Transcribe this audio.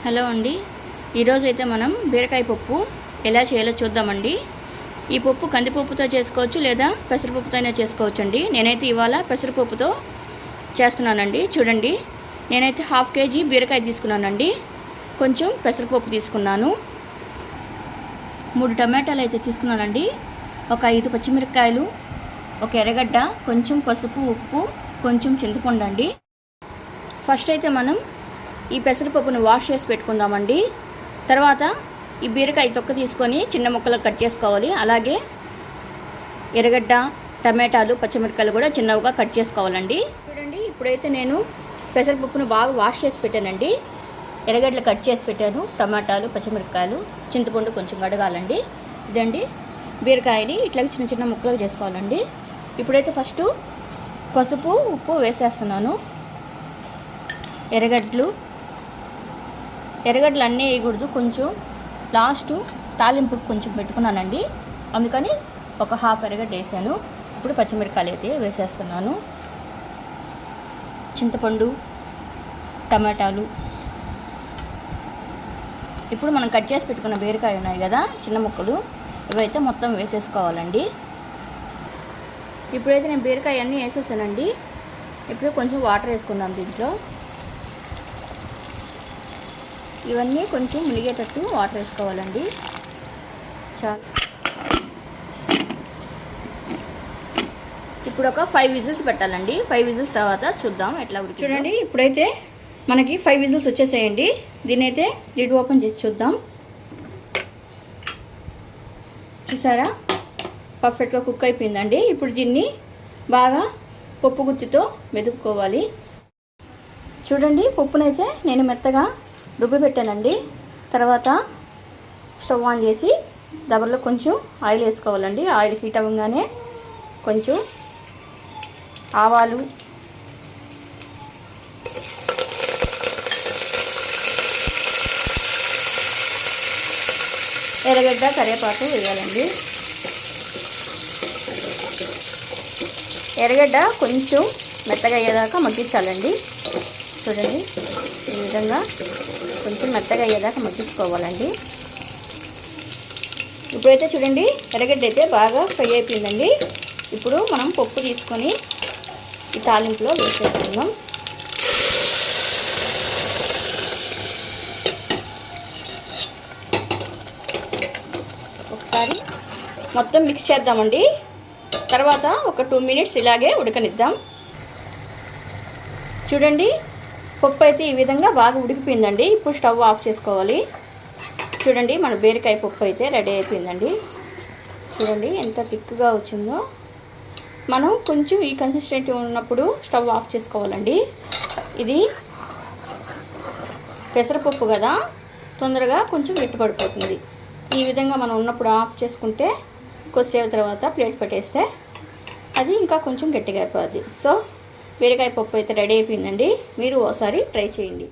Hello అండి, ఈరోజు అయితే మనం బీరకాయ పప్పు ఎలా చేయాలో చూద్దామండి. ఈ పప్పు కందిపప్పుతో చేసుకోవచ్చు లేదా పెసరపప్పుతోనే చేసుకోవచ్చు అండి. నేనైతే ఇవాళ పెసరపప్పుతో చేస్తున్నానండి. చూడండి, నేనైతే 1/2 kg బీరకాయ తీసుకున్నానండి. కొంచెం పెసరపప్పు తీసుకున్నాను. 3 టమాటాలు అయితే తీసుకున్నానండి. ఒక 5 పచ్చిమిరపకాయలు, ఒక ఎర్రగడ్డ, కొంచెం పసుపు, ఉప్పు, కొంచెం చింతపండు అండి. ఫస్ట్ అయితే మనం ఈ పెసరపప్పును వాష్ చేసి పెట్టుకుందామండి. తర్వాత ఈ బీరకాయ తొక్క తీసుకొని చిన్న ముక్కలకు కట్ చేసుకోవాలి. అలాగే ఎర్రగడ్డ, టమాటాలు, పచ్చిమిరపకాయలు కూడా చిన్నవిగా కట్ చేసుకోవాలండి. చూడండి, ఇప్పుడైతే నేను పెసరపప్పును బాగా వాష్ చేసి పెట్టానండి. ఎర్రగడ్డలు కట్ చేసి పెట్టాను, టమాటాలు, పచ్చిమిరపకాయలు, చింతపండు కొంచెం కడగాలండి. ఇదండి బీరకాయని ఇట్లాగే చిన్న చిన్న ముక్కలు చేసుకోవాలండి. ఇప్పుడైతే ఫస్ట్ పసుపు, ఉప్పు వేసేస్తున్నాను. ఎర్రగడ్డలు అన్నీ వేయకూడదు, కొంచెం లాస్ట్ తాలింపుకి కొంచెం పెట్టుకున్నానండి. అందుకని ఒక 1/2 ఎర్రగడ్డ వేసాను. ఇప్పుడు పచ్చిమిరపకాయలు అయితే వేసేస్తున్నాను. చింతపండు, టమాటాలు, ఇప్పుడు మనం కట్ చేసి పెట్టుకున్న బీరకాయ ఉన్నాయి కదా చిన్న ముక్కలు, ఇవైతే మొత్తం వేసేసుకోవాలండి. ఇప్పుడైతే నేను బీరకాయ అన్నీ వేసేసానండి. ఇప్పుడు కొంచెం వాటర్ వేసుకుందాం దీంట్లో. ఇవన్నీ కొంచెం మునిగేటట్టు వాటర్ వేసుకోవాలండి. చాలు. ఇప్పుడు ఒక 5 విజిల్స్ పెట్టాలండి. 5 విజిల్స్ తర్వాత చూద్దాం ఎట్లా ఉడికి. చూడండి, ఇప్పుడైతే మనకి 5 విజిల్స్ వచ్చేసాయండి. దీన్ని అయితే లిడ్ ఓపెన్ చేసి చూద్దాం. చూసారా, పర్ఫెక్ట్గా కుక్ అయిపోయిందండి. ఇప్పుడు దీన్ని బాగా పప్పు గుత్తితో మెదుపుకోవాలి. చూడండి, పప్పునైతే నేను మెత్తగా రుబ్బి పెట్టానండి. తర్వాత స్టవ్ ఆన్ చేసి దబర్లో కొంచెం ఆయిల్ వేసుకోవాలండి. ఆయిల్ హీట్ అవ్వగానే కొంచెం ఆవాలు, ఎర్రగడ్డ, కరివేపాకు వేయాలండి. ఎర్రగడ్డ కొంచెం మెత్తగా అయ్యేదాకా మగ్గించాలండి. చూడండి, ఈ విధంగా కొంచెం మెత్తగా అయ్యేదాకా మగ్గించుకోవాలండి. ఇప్పుడైతే చూడండి, ఎర్రగడ్డ అయితే బాగా ఫ్రై అయిపోయిందండి. ఇప్పుడు మనం పప్పు తీసుకొని ఈ తాలింపులో వేసేసుకుందాం. ఒకసారి మొత్తం మిక్స్ చేద్దామండి. తర్వాత ఒక 2 minutes ఇలాగే ఉడకనిద్దాం. చూడండి, పప్పు అయితే ఈ విధంగా బాగా ఉడికిపోయిందండి. ఇప్పుడు స్టవ్ ఆఫ్ చేసుకోవాలి. చూడండి, మన బీరకాయ పప్పు అయితే రెడీ అయిపోయిందండి. చూడండి ఎంత థిక్గా వచ్చిందో. మనం కొంచెం ఈ కన్సిస్టెన్సీ ఉన్నప్పుడు స్టవ్ ఆఫ్ చేసుకోవాలండి. ఇది పెసరపప్పు కదా, తొందరగా కొంచెం గట్టిపడిపోతుంది. ఈ విధంగా మనం ఉన్నప్పుడు ఆఫ్ చేసుకుంటే కొద్దిసేపు తర్వాత ప్లేట్ పెట్టేస్తే అది ఇంకా కొంచెం గట్టిగా అయిపోద్ది. సో బీరకాయ పప్పు అయితే రెడీ అయిపోయిందండి. మీరు ఒకసారి ట్రై చేయండి.